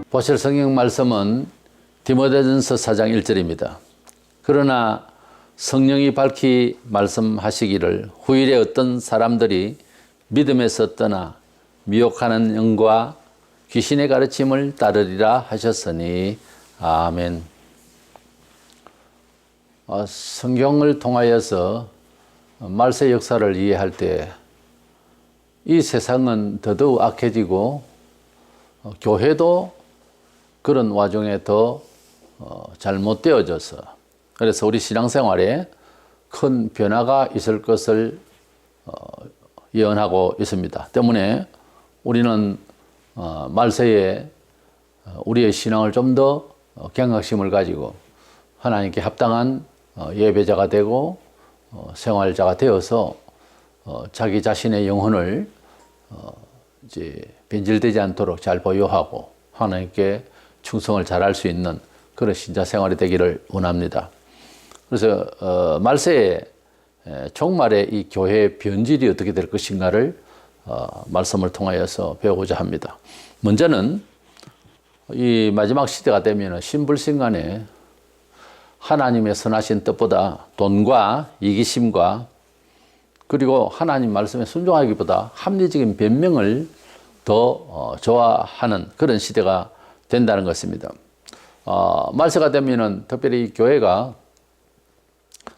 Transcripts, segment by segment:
보실 성경 말씀은 디모데전서 4장 1절입니다. 그러나 성령이 밝히 말씀하시기를 후일에 어떤 사람들이 믿음에서 떠나 미혹하는 영과 귀신의 가르침을 따르리라 하셨으니 아멘. 성경을 통하여서 말세 역사를 이해할 때 이 세상은 더더욱 악해지고 교회도 그런 와중에 더 잘못되어져서 그래서 우리 신앙생활에 큰 변화가 있을 것을 예언하고 있습니다. 때문에 우리는 말세에 우리의 신앙을 좀 더 경각심을 가지고 하나님께 합당한 예배자가 되고 생활자가 되어서 자기 자신의 영혼을 이제 변질되지 않도록 잘 보유하고 하나님께 충성을 잘할 수 있는 그런 신자 생활이 되기를 원합니다. 그래서 말세에 종말에 이 교회의 변질이 어떻게 될 것인가를 말씀을 통하여서 배우고자 합니다. 먼저는 이 마지막 시대가 되면 신불신간에 하나님의 선하신 뜻보다 돈과 이기심과 그리고 하나님 말씀에 순종하기보다 합리적인 변명을 더 좋아하는 그런 시대가 된다는 것입니다. 말세가 되면은 특별히 교회가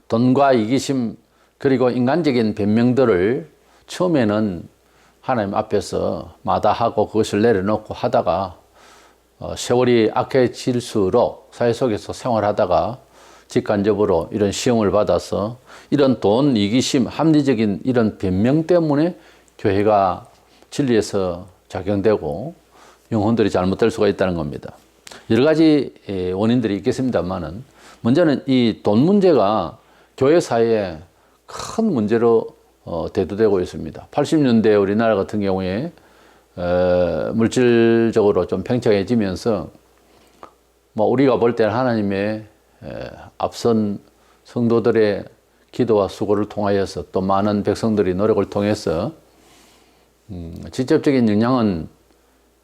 돈과 이기심 그리고 인간적인 변명들을 처음에는 하나님 앞에서 마다하고 그것을 내려놓고 하다가 세월이 악해질수록 사회 속에서 생활하다가 직간접으로 이런 시험을 받아서 이런 돈, 이기심, 합리적인 이런 변명 때문에 교회가 진리에서 작용되고 영혼들이 잘못될 수가 있다는 겁니다. 여러 가지 원인들이 있겠습니다만은 먼저는 이 돈 문제가 교회 사회에 큰 문제로 대두되고 있습니다. 80년대 우리나라 같은 경우에 물질적으로 좀 팽창해지면서 뭐 우리가 볼 때는 하나님의 앞선 성도들의 기도와 수고를 통하여서 또 많은 백성들이 노력을 통해서 직접적인 영향은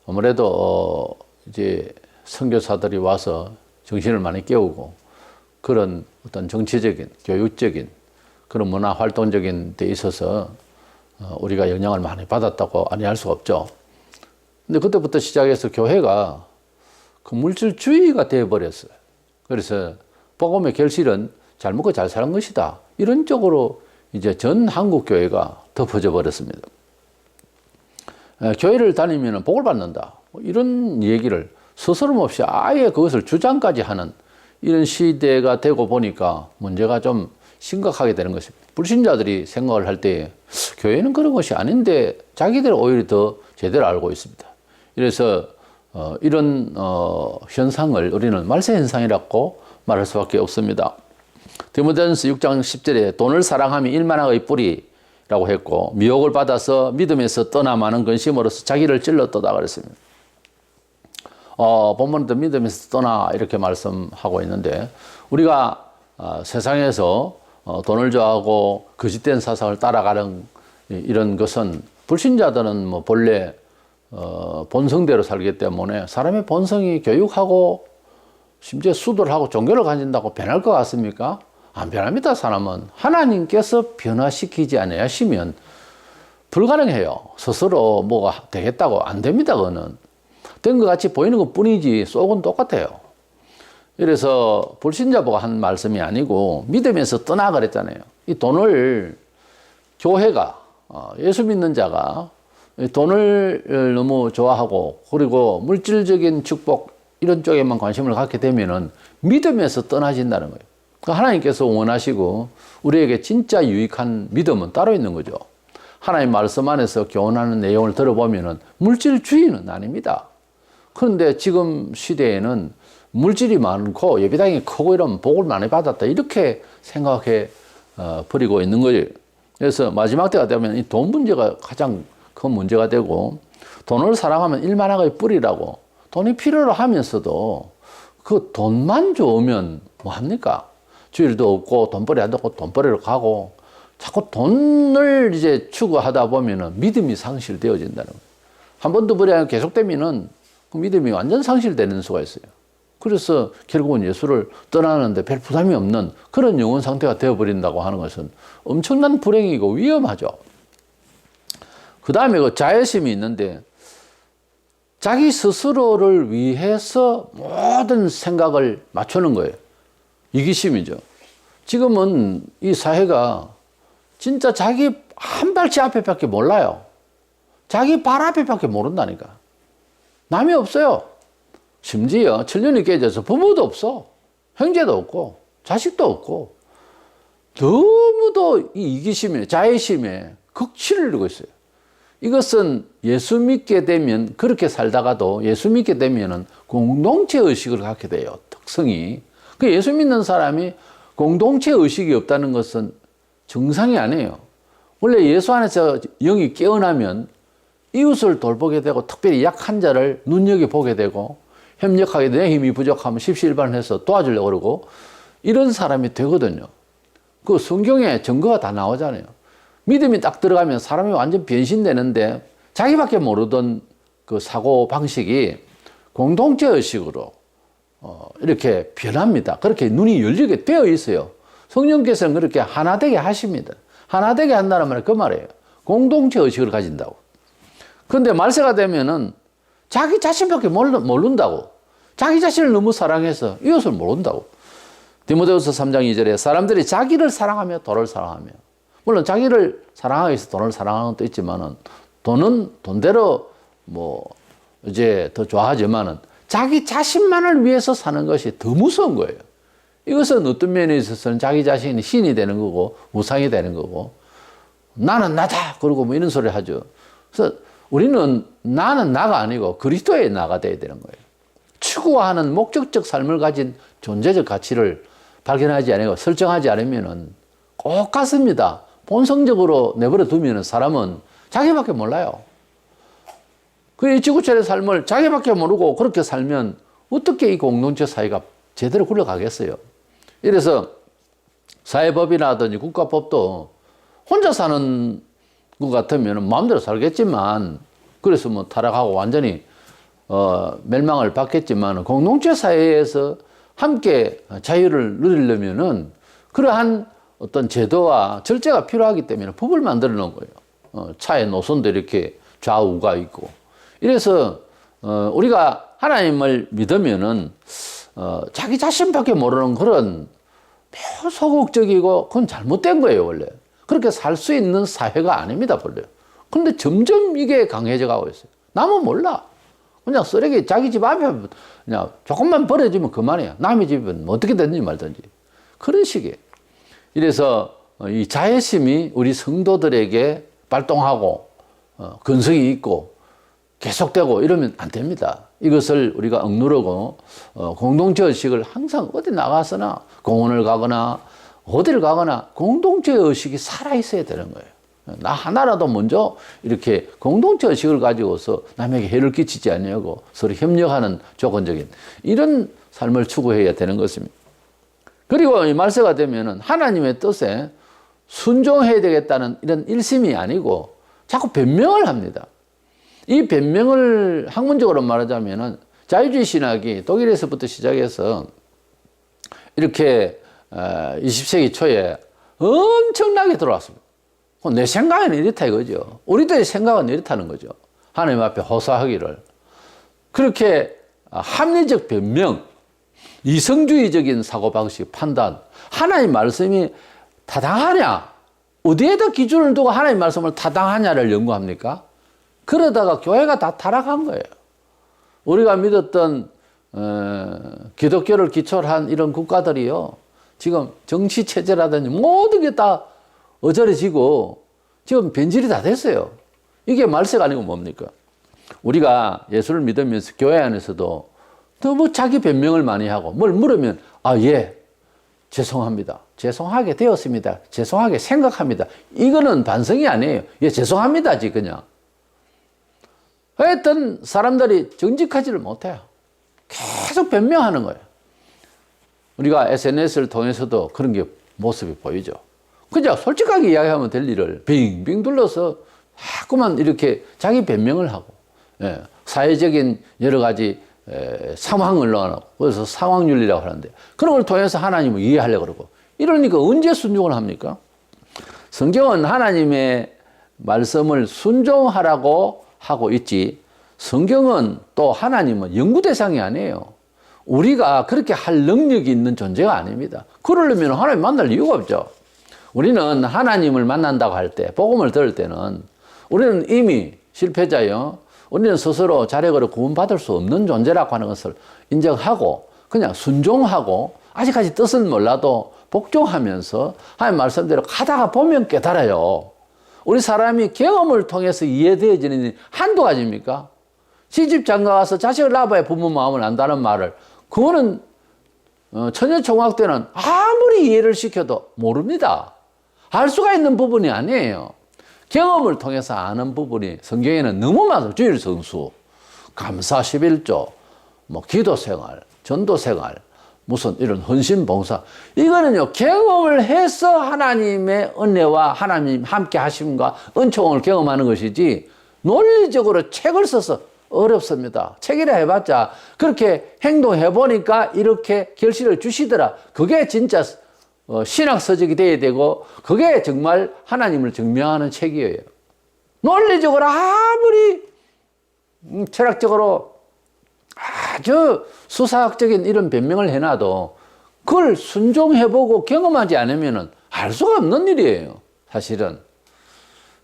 아무래도 이제 선교사들이 와서 정신을 많이 깨우고 그런 어떤 정치적인, 교육적인 그런 문화 활동적인 데 있어서 우리가 영향을 많이 받았다고 아니할 수가 없죠. 근데 그때부터 시작해서 교회가 그 물질주의가 되어버렸어요. 그래서 복음의 결실은 잘 먹고 잘 사는 것이다. 이런 쪽으로 이제 전 한국 교회가 덮어져 버렸습니다. 교회를 다니면 복을 받는다. 이런 얘기를 스스럼 없이 아예 그것을 주장까지 하는 이런 시대가 되고 보니까 문제가 좀 심각하게 되는 것입니다. 불신자들이 생각을 할 때 교회는 그런 것이 아닌데 자기들 오히려 더 제대로 알고 있습니다. 그래서 이런 현상을 우리는 말세 현상이라고 말할 수밖에 없습니다. 디모데전서 6장 10절에 돈을 사랑하면 일만학의 뿌리라고 했고 미혹을 받아서 믿음에서 떠나 많은 근심으로서 자기를 찔렀도다 그랬습니다. 본문에도 믿음에서 떠나 이렇게 말씀하고 있는데 우리가 세상에서 돈을 좋아하고 거짓된 사상을 따라가는 이런 것은 불신자들은 뭐 본래 본성대로 살기 때문에 사람의 본성이 교육하고 심지어 수도를 하고 종교를 가진다고 변할 것 같습니까? 안 변합니다. 사람은 하나님께서 변화시키지 않으시면 불가능해요. 스스로 뭐가 되겠다고 안 됩니다. 그거는 된 것 같이 보이는 것 뿐이지 속은 똑같아요. 그래서 불신자보고 한 말씀이 아니고 믿음에서 떠나 그랬잖아요. 이 돈을 교회가 예수 믿는 자가 돈을 너무 좋아하고 그리고 물질적인 축복 이런 쪽에만 관심을 갖게 되면은 믿음에서 떠나진다는 거예요. 그러니까 하나님께서 원하시고 우리에게 진짜 유익한 믿음은 따로 있는 거죠. 하나님 말씀 안에서 교훈하는 내용을 들어보면은 물질주의는 아닙니다. 그런데 지금 시대에는 물질이 많고 예배당이 크고 이러면 복을 많이 받았다 이렇게 생각해 버리고 있는 거예요. 그래서 마지막 때가 되면 이 돈 문제가 가장 큰 문제가 되고 돈을 사랑하면 일만학의 뿌리라고 돈이 필요로 하면서도 그 돈만 좋으면 뭐합니까? 주일도 없고 돈벌이 안 되고 돈벌이로 가고 자꾸 돈을 이제 추구하다 보면은 믿음이 상실되어진다는 거예요. 한 번도 벌이 계속되면은 믿음이 완전 상실되는 수가 있어요. 그래서 결국은 예수를 떠나는데 별 부담이 없는 그런 영혼 상태가 되어버린다고 하는 것은 엄청난 불행이고 위험하죠. 그 다음에 그 자애심이 있는데 자기 스스로를 위해서 모든 생각을 맞추는 거예요. 이기심이죠. 지금은 이 사회가 진짜 자기 한 발치 앞에밖에 몰라요. 자기 발 앞에밖에 모른다니까. 남이 없어요. 심지어 천년이 깨져서 부모도 없어. 형제도 없고 자식도 없고 너무도 이 이기심에 자애심에 극치를 이루고 있어요. 이것은 예수 믿게 되면 그렇게 살다가도 예수 믿게 되면은 공동체 의식을 갖게 돼요. 특성이. 그 예수 믿는 사람이 공동체 의식이 없다는 것은 정상이 아니에요. 원래 예수 안에서 영이 깨어나면 이웃을 돌보게 되고 특별히 약한 자를 눈여겨보게 되고 협력하게 내 힘이 부족하면 십시일반해서 도와주려고 그러고 이런 사람이 되거든요. 그 성경에 증거가 다 나오잖아요. 믿음이 딱 들어가면 사람이 완전 변신되는데 자기밖에 모르던 그 사고 방식이 공동체 의식으로 이렇게 변합니다. 그렇게 눈이 열리게 되어 있어요. 성령께서는 그렇게 하나 되게 하십니다. 하나 되게 한다는 말은 그 말이에요. 공동체 의식을 가진다고. 그런데 말세가 되면은 자기 자신밖에 모른다고. 자기 자신을 너무 사랑해서 이웃을 모른다고. 디모데후서 3장 2절에 사람들이 자기를 사랑하며 돈을 사랑하며, 물론 자기를 사랑하기 위해서 돈을 사랑하는 것도 있지만은 돈은 돈대로 이제 더 좋아하지만은 자기 자신만을 위해서 사는 것이 더 무서운 거예요. 이것은 어떤 면에 있어서는 자기 자신이 신이 되는 거고 우상이 되는 거고 나는 나다 그러고 이런 소리 하죠. 그래서 우리는 나는 나가 아니고 그리스도의 나가 돼야 되는 거예요. 추구하는 목적적 삶을 가진 존재적 가치를 발견하지 않고 설정하지 않으면은 꼭 같습니다. 본성적으로 내버려 두면은 사람은 자기밖에 몰라요. 그 지구촌의 삶을 자기밖에 모르고 그렇게 살면 어떻게 이 공동체 사회가 제대로 굴러가겠어요. 이래서 사회법이라든지 국가법도 혼자 사는 것 같으면 마음대로 살겠지만 그래서 타락하고 완전히 멸망을 받겠지만 공동체 사회에서 함께 자유를 누리려면은 그러한 어떤 제도와 절제가 필요하기 때문에 법을 만들어 놓은 거예요. 차의 노선도 이렇게 좌우가 있고. 이래서 우리가 하나님을 믿으면은 자기 자신밖에 모르는 그런 매우 소극적이고 그건 잘못된 거예요, 원래. 그렇게 살 수 있는 사회가 아닙니다, 원래. 그런데 점점 이게 강해져 가고 있어요. 남은 몰라. 그냥 쓰레기 자기 집 앞에 그냥 조금만 버려지면 그만이야. 남의 집은 어떻게 됐는지 말든지. 그런 식이에요. 이래서 이 자애심이 우리 성도들에게 발동하고 근성이 있고 계속되고 이러면 안 됩니다. 이것을 우리가 억누르고 공동체 의식을 항상 어디 나가서나 공원을 가거나 어디를 가거나 공동체 의식이 살아있어야 되는 거예요. 나 하나라도 먼저 이렇게 공동체 의식을 가지고서 남에게 해를 끼치지 않냐고 서로 협력하는 조건적인 이런 삶을 추구해야 되는 것입니다. 그리고 이 말세가 되면은 하나님의 뜻에 순종해야 되겠다는 이런 일심이 아니고 자꾸 변명을 합니다. 이 변명을 학문적으로 말하자면은 자유주의 신학이 독일에서부터 시작해서 이렇게 20세기 초에 엄청나게 들어왔습니다. 내 생각은 이렇다 이거죠. 우리들의 생각은 이렇다는 거죠. 하나님 앞에 호소하기를. 그렇게 합리적 변명, 이성주의적인 사고방식, 판단, 하나님 말씀이 타당하냐? 어디에다 기준을 두고 하나님 말씀을 타당하냐를 연구합니까? 그러다가 교회가 다 타락한 거예요. 우리가 믿었던 기독교를 기초로 한 이런 국가들이요. 지금 정치체제라든지 모든 게 다 어저려지고 지금 변질이 다 됐어요. 이게 말세가 아니고 뭡니까? 우리가 예수를 믿으면서 교회 안에서도 너무 자기 변명을 많이 하고 뭘 물으면 예, 죄송합니다. 죄송하게 되었습니다. 죄송하게 생각합니다. 이거는 반성이 아니에요. 예, 죄송합니다지 그냥. 하여튼 사람들이 정직하지를 못해요. 계속 변명하는 거예요. 우리가 SNS를 통해서도 그런 게 모습이 보이죠. 그냥 솔직하게 이야기하면 될 일을 빙빙 둘러서 자꾸만 이렇게 자기 변명을 하고 사회적인 여러 가지 상황을 넣어놓고 그래서 상황윤리라고 하는데 그런 걸 통해서 하나님을 이해하려고 그러고 이러니까 언제 순종을 합니까? 성경은 하나님의 말씀을 순종하라고 하고 있지 성경은 또 하나님은 연구 대상이 아니에요. 우리가 그렇게 할 능력이 있는 존재가 아닙니다. 그러려면 하나님 만날 이유가 없죠. 우리는 하나님을 만난다고 할 때, 복음을 들을 때는 우리는 이미 실패자요. 우리는 스스로 자력으로 구원받을 수 없는 존재라고 하는 것을 인정하고 그냥 순종하고 아직까지 뜻은 몰라도 복종하면서 하나님 말씀대로 가다가 보면 깨달아요. 우리 사람이 경험을 통해서 이해되어지는 일이 한두 가지입니까? 시집 장가 가서 자식을 낳아봐야 부모 마음을 안다는 말을 그거는 처녀총각 때는 아무리 이해를 시켜도 모릅니다. 알 수가 있는 부분이 아니에요. 경험을 통해서 아는 부분이 성경에는 너무 많아요. 주일 성수, 감사 11조, 뭐 기도 생활, 전도 생활, 무슨 이런 헌신 봉사. 이거는요, 경험을 해서 하나님의 은혜와 하나님 함께 하심과 은총을 경험하는 것이지 논리적으로 책을 써서 어렵습니다. 책이라 해봤자 그렇게 행동해 보니까 이렇게 결실을 주시더라. 그게 진짜 신학 서적이 돼야 되고 그게 정말 하나님을 증명하는 책이에요. 논리적으로 아무리 철학적으로 아주 수사학적인 이런 변명을 해놔도 그걸 순종해보고 경험하지 않으면 알 수가 없는 일이에요. 사실은.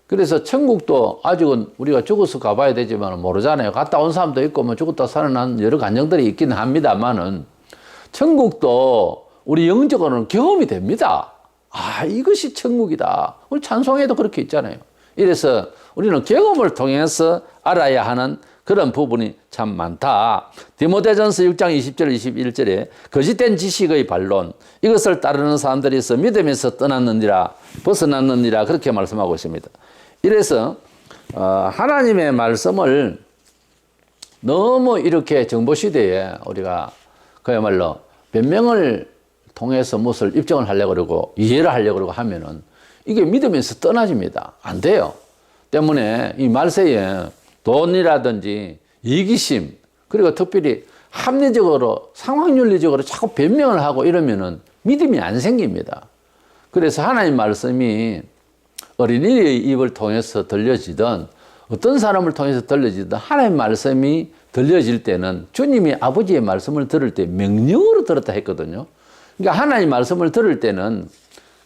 그래서 천국도 아직은 우리가 죽어서 가봐야 되지만 모르잖아요. 갔다 온 사람도 있고 뭐 죽었다 살아난 여러 간증들이 있긴 합니다만은 천국도 우리 영적으로는 경험이 됩니다. 아, 이것이 천국이다. 우리 찬송에도 그렇게 있잖아요. 이래서 우리는 경험을 통해서 알아야 하는 그런 부분이 참 많다. 디모데전서 6장 20절 21절에 거짓된 지식의 반론 이것을 따르는 사람들이 있어 믿음에서 떠났느니라 벗어났느니라 그렇게 말씀하고 있습니다. 이래서 하나님의 말씀을 너무 이렇게 정보시대에 우리가 그야말로 변명을 통해서 무엇을 입증을 하려고 그러고 이해를 하려고 그러고 하면은 이게 믿음에서 떠나집니다. 안 돼요. 때문에 이 말세에 돈이라든지 이기심 그리고 특별히 합리적으로 상황윤리적으로 자꾸 변명을 하고 이러면은 믿음이 안 생깁니다. 그래서 하나님 말씀이 어린이의 입을 통해서 들려지든 어떤 사람을 통해서 들려지든 하나님 말씀이 들려질 때는 주님이 아버지의 말씀을 들을 때 명령으로 들었다 했거든요. 그러니까 하나님 말씀을 들을 때는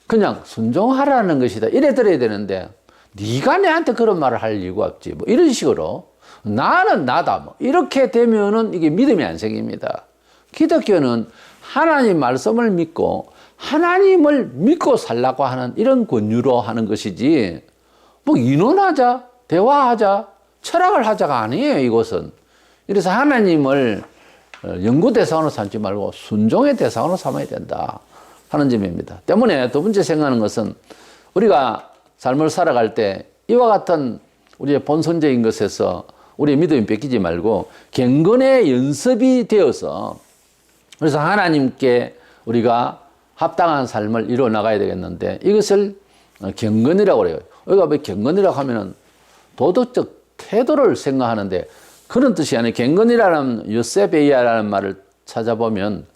그냥 순종하라는 것이다. 이래 들어야 되는데 네가 내한테 그런 말을 할 이유가 없지. 뭐 이런 식으로 나는 나다. 뭐 이렇게 되면은 이게 믿음이 안 생깁니다. 기독교는 하나님 말씀을 믿고 하나님을 믿고 살라고 하는 이런 권유로 하는 것이지 뭐 인원하자, 대화하자, 철학을 하자가 아니에요. 이것은. 그래서 하나님을 연구 대상으로 삼지 말고 순종의 대상으로 삼아야 된다 하는 점입니다. 때문에 두 번째 생각하는 것은 우리가 삶을 살아갈 때 이와 같은 우리의 본성적인 것에서 우리의 믿음이 뺏기지 말고 경건의 연습이 되어서 그래서 하나님께 우리가 합당한 삶을 이루어 나가야 되겠는데 이것을 경건이라고 그래요. 우리가 왜 경건이라고 하면은 도덕적 태도를 생각하는데 그런 뜻이 아니에요. 경건이라는 요세베이아라는 말을 찾아보면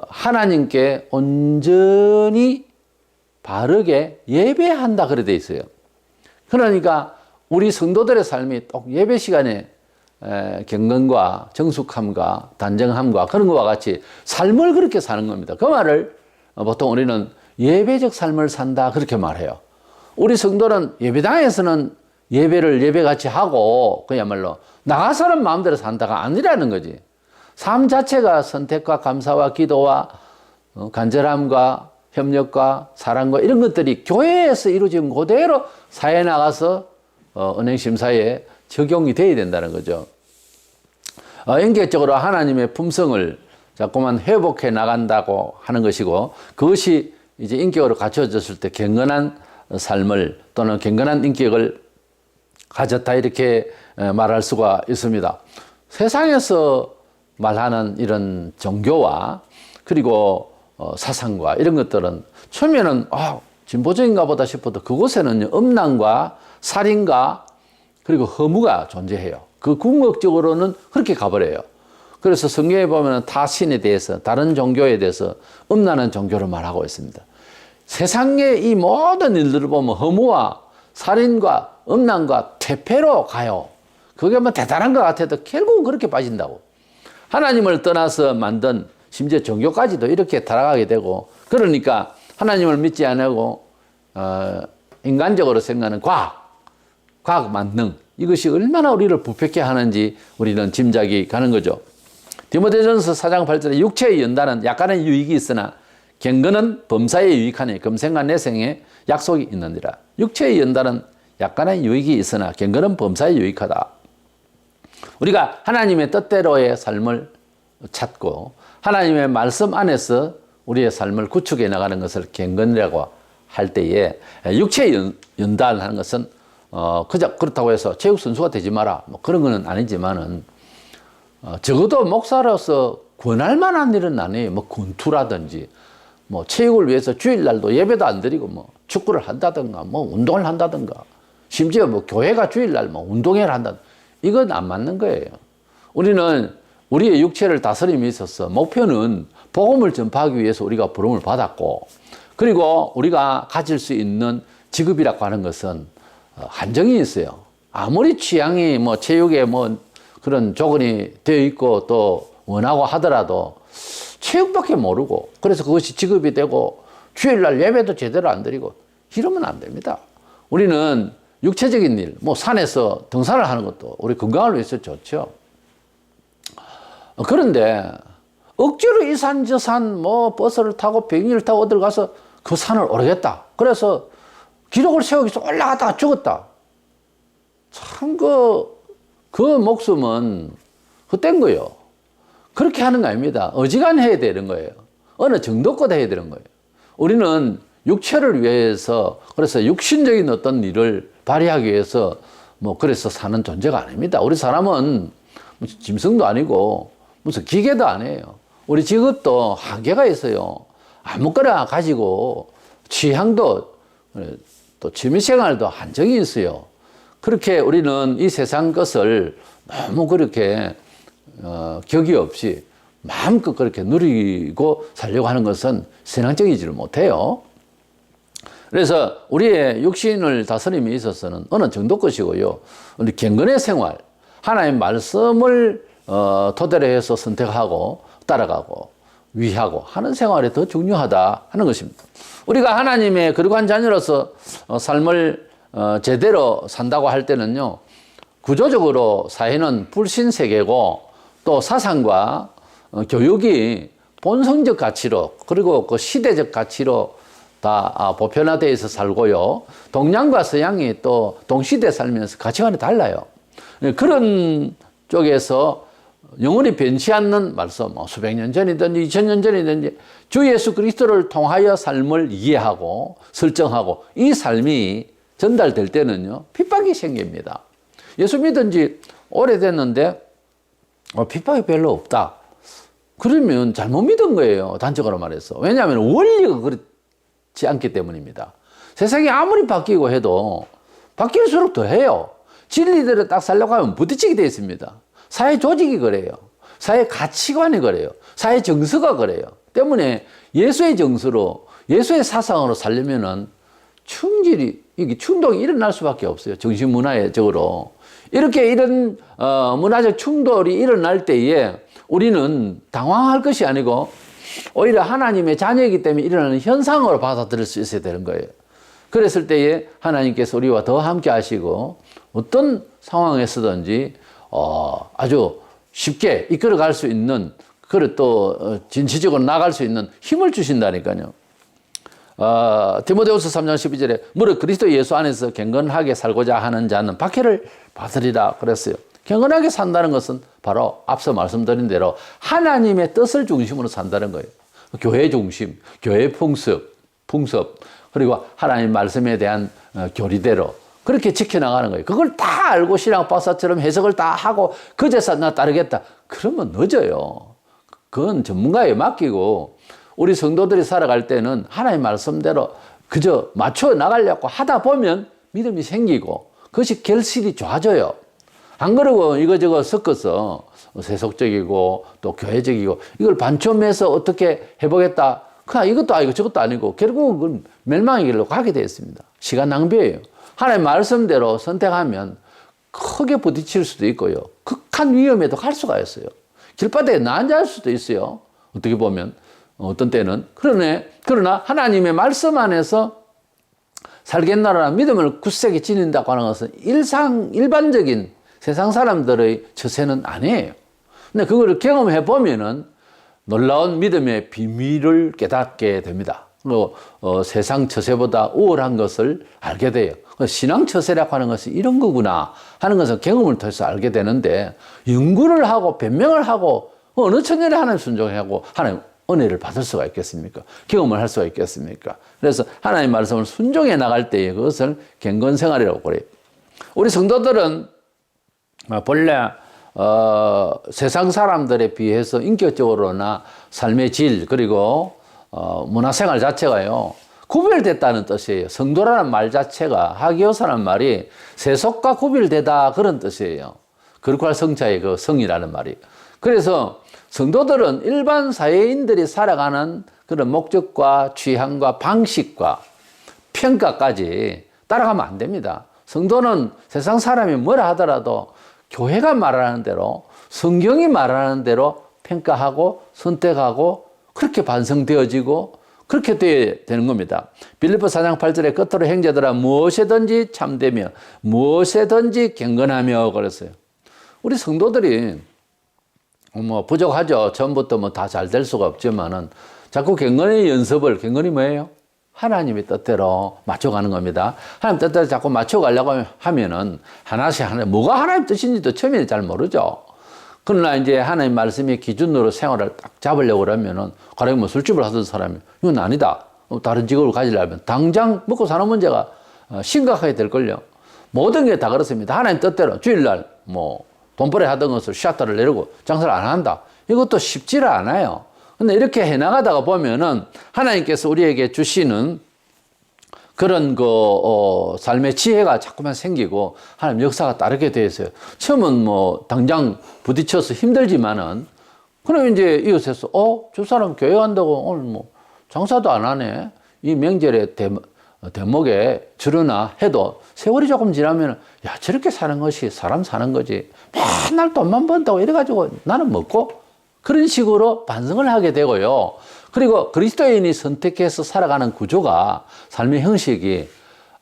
하나님께 온전히 바르게 예배한다 그래 돼 있어요. 그러니까 우리 성도들의 삶이 꼭 예배 시간에 경건과 정숙함과 단정함과 그런 것과 같이 삶을 그렇게 사는 겁니다. 그 말을 보통 우리는 예배적 삶을 산다 그렇게 말해요. 우리 성도는 예배당에서는 예배를 예배같이 하고 그야말로 나가서는 마음대로 산다가 아니라는 거지. 삶 자체가 선택과 감사와 기도와 간절함과 협력과 사랑과 이런 것들이 교회에서 이루어진 그대로 사회에 나가서 은행심사에 적용이 돼야 된다는 거죠. 인격적으로 하나님의 품성을 자꾸만 회복해 나간다고 하는 것이고 그것이 이제 인격으로 갖춰졌을 때 경건한 삶을 또는 경건한 인격을 가졌다 이렇게 말할 수가 있습니다. 세상에서 말하는 이런 종교와 그리고 사상과 이런 것들은 처음에는 진보적인가 보다 싶어도 그곳에는 음란과 살인과 그리고 허무가 존재해요. 그 궁극적으로는 그렇게 가버려요. 그래서 성경에 보면 타신에 대해서, 다른 종교에 대해서 음란한 종교를 말하고 있습니다. 세상의 이 모든 일들을 보면 허무와 살인과 음란과 퇴폐로 가요. 그게 뭐 대단한 것 같아도 결국은 그렇게 빠진다고. 하나님을 떠나서 만든 심지어 종교까지도 이렇게 타락하게 되고, 그러니까 하나님을 믿지 않고 인간적으로 생각하는 과학 만능, 이것이 얼마나 우리를 부패케 하는지 우리는 짐작이 가는 거죠. 디모데전서 4장 8절에 육체의 연단은 약간의 유익이 있으나 경건은 범사에 유익하니 금생과 내생에 약속이 있느니라. 육체의 연단은 약간의 유익이 있으나 경건은 범사에 유익하다. 우리가 하나님의 뜻대로의 삶을 찾고 하나님의 말씀 안에서 우리의 삶을 구축해 나가는 것을 경건이라고 할 때에, 육체의 연단하는 것은 그저 그렇다고 해서 체육 선수가 되지 마라, 뭐 그런 거는 아니지만은 적어도 목사로서 권할 만한 일은 아니에요. 뭐 권투라든지 뭐 체육을 위해서 주일날도 예배도 안 드리고 뭐 축구를 한다든가 뭐 운동을 한다든가, 심지어 뭐 교회가 주일날 뭐 운동회를 한다, 이건 안 맞는 거예요. 우리는 우리의 육체를 다스림에 있어서 목표는 복음을 전파하기 위해서 우리가 부름을 받았고, 그리고 우리가 가질 수 있는 직업이라고 하는 것은 한정이 있어요. 아무리 취향이 뭐 체육에 뭐 그런 조건이 되어 있고 또 원하고 하더라도 체육밖에 모르고, 그래서 그것이 직업이 되고 주일날 예배도 제대로 안 드리고 이러면 안 됩니다. 우리는 육체적인 일, 뭐 산에서 등산을 하는 것도 우리 건강을 위해서 좋죠. 그런데 억지로 이 산 저 산 뭐 버스를 타고 비행기를 타고 어딜 가서 그 산을 오르겠다, 그래서 기록을 세우기 위해서 올라갔다가 죽었다. 참 그 목숨은 헛된 거예요. 그렇게 하는 거 아닙니다. 어지간해야 되는 거예요. 어느 정도껏 해야 되는 거예요. 우리는 육체를 위해서, 그래서 육신적인 어떤 일을 발휘하기 위해서 뭐 그래서 사는 존재가 아닙니다. 우리 사람은 무슨 짐승도 아니고 무슨 기계도 아니에요. 우리 직업도 한계가 있어요. 아무거나 가지고 취향도 또 취미생활도 한정이 있어요. 그렇게 우리는 이 세상 것을 너무 그렇게 격이 없이 마음껏 그렇게 누리고 살려고 하는 것은 신앙적이지를 못해요. 그래서 우리의 육신을 다스림에 있어서는 어느 정도 것이고요, 우리 경건의 생활, 하나님의 말씀을 토대로 해서 선택하고 따라가고 위하고 하는 생활이 더 중요하다 하는 것입니다. 우리가 하나님의 거룩한 자녀로서 삶을 제대로 산다고 할 때는요, 구조적으로 사회는 불신 세계고 또 사상과 교육이 본성적 가치로, 그리고 그 시대적 가치로 다 보편화되어 있어 살고요, 동양과 서양이 또 동시대에 살면서 가치관이 달라요. 그런 쪽에서 영원히 변치 않는 말씀, 수백 년 전이든지 2000년 전이든지 주 예수 그리스도를 통하여 삶을 이해하고 설정하고 이 삶이 전달될 때는요, 핍박이 생깁니다. 예수 믿은 지 오래됐는데 핍박이 별로 없다, 그러면 잘못 믿은 거예요, 단적으로 말해서. 왜냐하면 원리가 그렇지 않기 때문입니다. 세상이 아무리 바뀌고 해도 바뀔수록 더 해요. 진리대로 딱 살려고 하면 부딪히게 되어 있습니다. 사회 조직이 그래요. 사회 가치관이 그래요. 사회 정서가 그래요. 때문에 예수의 정서로, 예수의 사상으로 살려면은 이게 충동이 일어날 수밖에 없어요. 정신문화적으로. 이렇게 이런 문화적 충돌이 일어날 때에 우리는 당황할 것이 아니고 오히려 하나님의 자녀이기 때문에 일어나는 현상으로 받아들일 수 있어야 되는 거예요. 그랬을 때에 하나님께서 우리와 더 함께 하시고 어떤 상황에서든지 아주 쉽게 이끌어갈 수 있는, 그리고 또 진취적으로 나갈 수 있는 힘을 주신다니까요. 디모데후서 3장 12절에 무릇 그리스도 예수 안에서 경건하게 살고자 하는 자는 박해를 받으리라 그랬어요. 경건하게 산다는 것은 바로 앞서 말씀드린 대로 하나님의 뜻을 중심으로 산다는 거예요. 교회 중심, 교회 풍습, 그리고 하나님 말씀에 대한 교리대로 그렇게 지켜나가는 거예요. 그걸 다 알고 신앙 박사처럼 해석을 다 하고 그제서 나 따르겠다, 그러면 늦어요. 그건 전문가에 맡기고 우리 성도들이 살아갈 때는 하나님 말씀대로 그저 맞춰 나가려고 하다 보면 믿음이 생기고 그것이 결실이 좋아져요. 안 그러고 이거저거 섞어서 세속적이고 또 교회적이고 이걸 반쯤해서 어떻게 해보겠다. 그냥 이것도 아니고 저것도 아니고 결국은 멸망의 길로 가게 되었습니다. 시간 낭비예요. 하나님 말씀대로 선택하면 크게 부딪힐 수도 있고요. 극한 위험에도 갈 수가 있어요. 길바닥에 난자할 수도 있어요. 어떻게 보면 어떤 때는. 그러나 하나님의 말씀 안에서 살겠나라는 믿음을 굳세게 지닌다고 하는 것은 일반적인 세상 사람들의 처세는 아니에요. 근데 그거를 경험해 보면은 놀라운 믿음의 비밀을 깨닫게 됩니다. 세상 처세보다 우월한 것을 알게 돼요. 신앙 처세라고 하는 것이 이런 거구나 하는 것을 경험을 통해서 알게 되는데, 연구를 하고 변명을 하고 어느 천년에 하나님 순종하고 하나님 은혜를 받을 수가 있겠습니까? 경험을 할 수가 있겠습니까? 그래서 하나님 말씀을 순종해 나갈 때에 그것을 경건생활이라고 그래요. 우리 성도들은 본래 세상 사람들에 비해서 인격적으로나 삶의 질 그리고 문화생활 자체가요 구별됐다는 뜻이에요. 성도라는 말 자체가, 하기오사라는 말이 세속과 구별되다 그런 뜻이에요. 거룩할 성자의 그 성이라는 말이. 그래서 성도들은 일반 사회인들이 살아가는 그런 목적과 취향과 방식과 평가까지 따라가면 안 됩니다. 성도는 세상 사람이 뭐라 하더라도 교회가 말하는 대로, 성경이 말하는 대로 평가하고 선택하고 그렇게 반성되어지고 그렇게 되는 겁니다. 빌립보 4장 8절에 끝으로 형제들아 무엇에든지 참되며 무엇에든지 경건하며 그랬어요. 우리 성도들이 부족하죠. 처음부터 다 잘 될 수가 없지만은 자꾸 경건의 연습을, 경건이 뭐예요? 하나님의 뜻대로 맞춰가는 겁니다. 하나님 뜻대로 자꾸 맞춰가려고 하면은 하나씩 뭐가 하나님 뜻인지도 처음에는 잘 모르죠. 그러나 이제 하나님 말씀의 기준으로 생활을 딱 잡으려고 그러면은, 가령 술집을 하던 사람이 이건 아니다. 다른 직업을 가지려면 당장 먹고 사는 문제가 심각하게 될걸요. 모든 게 다 그렇습니다. 하나님 뜻대로 주일날 돈벌이 하던 것을 샤터를 내리고 장사를 안 한다. 이것도 쉽지를 않아요. 근데 이렇게 해나가다가 보면은 하나님께서 우리에게 주시는 그런 삶의 지혜가 자꾸만 생기고 하나님 역사가 따르게 되어 있어요. 처음은 당장 부딪혀서 힘들지만은, 그럼 이제 이웃에서 저 사람 교회 간다고 오늘 장사도 안 하네. 이 명절에 대목에 주르나 해도 세월이 조금 지나면 야 저렇게 사는 것이 사람 사는 거지. 맨날 돈만 번다고 이래가지고 나는 먹고, 그런 식으로 반성을 하게 되고요. 그리고 그리스도인이 선택해서 살아가는 구조가, 삶의 형식이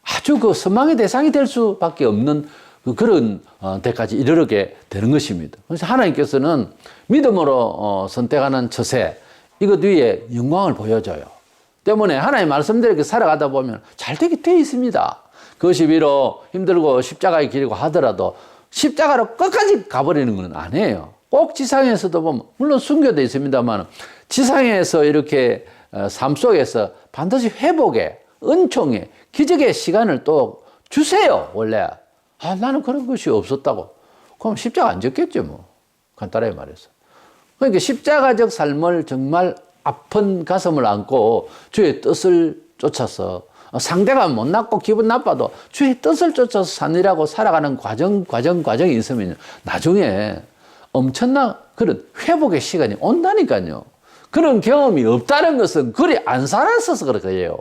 아주 선망의 대상이 될 수밖에 없는 그런 데까지 이르게 되는 것입니다. 그래서 하나님께서는 믿음으로 선택하는 처세, 이것 위에 영광을 보여줘요. 때문에 하나님 말씀대로 살아가다 보면 잘 되게 돼 있습니다. 그것이 비록 힘들고 십자가의 길이고 하더라도 십자가로 끝까지 가버리는 건 아니에요. 꼭 지상에서도 보면, 물론 순교도 있습니다만, 지상에서 이렇게 삶 속에서 반드시 회복의, 은총의, 기적의 시간을 또 주세요, 원래. 나는 그런 것이 없었다고. 그럼 십자가 안 졌겠죠, 간단하게 말해서. 그러니까 십자가적 삶을 정말 아픈 가슴을 안고 주의 뜻을 쫓아서, 상대가 못났고 기분 나빠도 주의 뜻을 쫓아서 사느라고 살아가는 과정이 있으면 나중에 엄청난 그런 회복의 시간이 온다니까요. 그런 경험이 없다는 것은 그리 안 살았어서 그래요.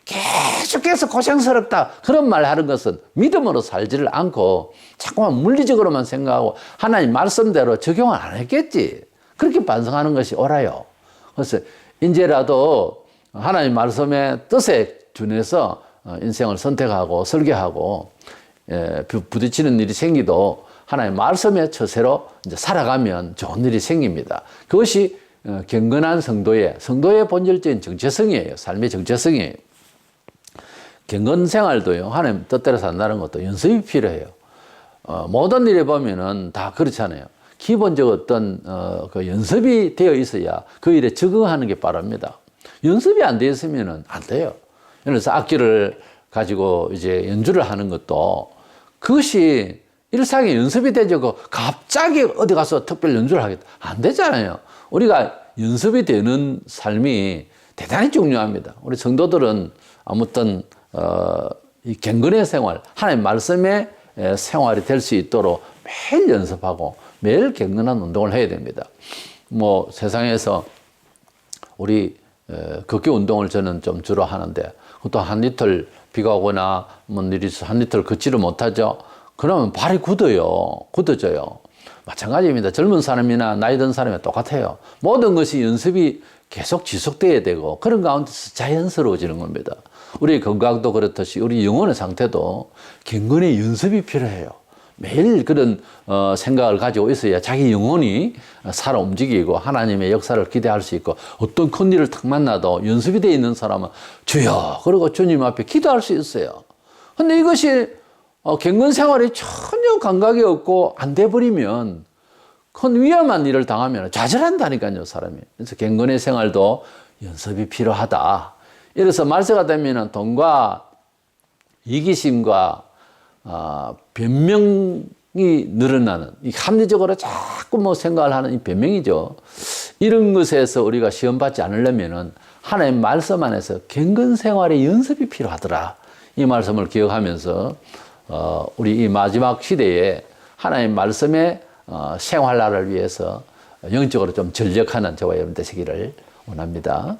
계속해서 고생스럽다 그런 말 하는 것은 믿음으로 살지를 않고 자꾸만 물리적으로만 생각하고 하나님 말씀대로 적용을 안 했겠지. 그렇게 반성하는 것이 옳아요. 그래서 이제라도 하나님 말씀의 뜻에 준해서 인생을 선택하고 설계하고 부딪히는 일이 생기도 하나님 말씀의 처세로 이제 살아가면 좋은 일이 생깁니다. 그것이 경건한 성도의 본질적인 정체성이에요. 삶의 정체성이에요. 경건 생활도요, 하나님 뜻대로 산다는 것도 연습이 필요해요. 모든 일에 보면은 다 그렇잖아요. 기본적 어떤 그 연습이 되어 있어야 그 일에 적응하는 게 빠릅니다. 연습이 안 되어 있으면은 안 돼요. 그래서 악기를 가지고 이제 연주를 하는 것도 그것이 일상의 연습이 되지 않고 갑자기 어디 가서 특별 연주를 하겠다. 안 되잖아요. 우리가 연습이 되는 삶이 대단히 중요합니다. 우리 성도들은 아무튼 이 경건의 생활, 하나님 말씀에 생활이 될 수 있도록 매일 연습하고 매일 격렬한 운동을 해야 됩니다. 뭐 세상에서 우리 걷기 운동을 저는 좀 주로 하는데 그것도 한 이틀 비가 오거나 뭔 일이 있어 한 이틀 걷지를 못하죠. 그러면 발이 굳어져요. 마찬가지입니다. 젊은 사람이나 나이 든 사람이 똑같아요. 모든 것이 연습이 계속 지속돼야 되고 그런 가운데서 자연스러워지는 겁니다. 우리 건강도 그렇듯이 우리 영혼의 상태도 경건의 연습이 필요해요. 매일 그런 생각을 가지고 있어야 자기 영혼이 살아 움직이고 하나님의 역사를 기대할 수 있고 어떤 큰 일을 탁 만나도 연습이 되어 있는 사람은 주여 그러고 주님 앞에 기도할 수 있어요. 근데 이것이 경건 생활이 전혀 감각이 없고 안 돼버리면 큰 위험한 일을 당하면 좌절한다니까요, 사람이. 그래서 경건의 생활도 연습이 필요하다. 이래서 말세가 되면 돈과 이기심과 변명이 늘어나는, 이 합리적으로 자꾸 뭐 생각을 하는 이 변명이죠. 이런 것에서 우리가 시험받지 않으려면은 하나님 말씀 안에서 경건 생활의 연습이 필요하더라. 이 말씀을 기억하면서 우리 이 마지막 시대에 하나님 말씀의 생활날을 위해서 영적으로 좀 전력하는 저와 여러분 되시기를 원합니다.